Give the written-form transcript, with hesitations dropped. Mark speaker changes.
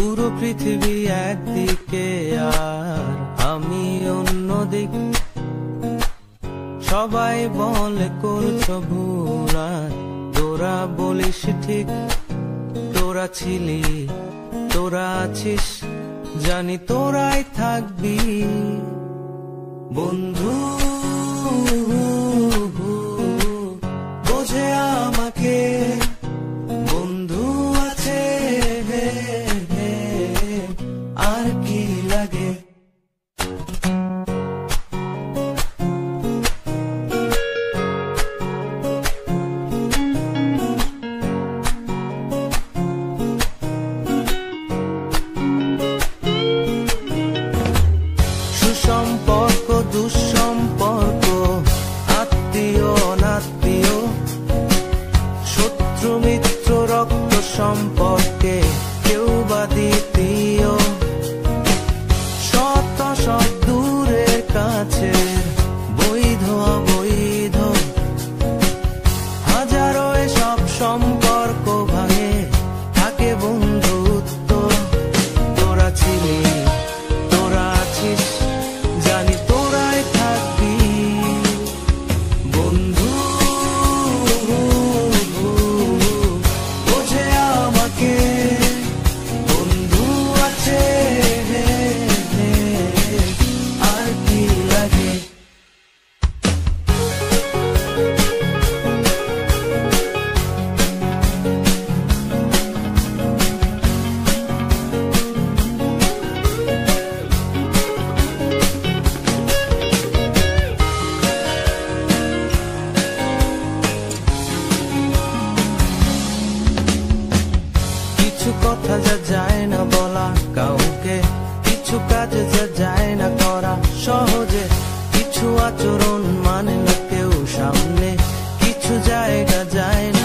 Speaker 1: পুরো পৃথিবী একদিকে আর আমি অন্যদিক। সবাই বলে করছো ভুল আর তোরা বলিস ঠিক। তোরা ছিলি, তোরা আছিস, জানি তোরাই থাকবি বন্ধু। বোঝে আমাকে বন্ধু আছে, আর কি লাগে। সুসম্পর্ক দুঃসম্পর্ক, আত্মীয় অনাত্মীয়, শত্রু মিত্র রক্ত সম্পর্কে কেউ বা দ্বিতীয়। শত সব দূরের কাছে, বৈধ অবৈধ, হাজারো এসব সম্পর্ক ভাঙে, থাকে বন্ধুত্ব। তোরা ছিলি, তোরা আছিস, জানি তোরাই থাকবি বন্ধু। বোঝে আমাকে বন্ধু আছে, আর কি লাগে। কিছু কথা যা যায় না বলা কাউকে, কিছু কাজ যা যায় না করা সহজে, কিছু আচরণ মানে না কেউ সামনে, কিছু জায়গা যায় না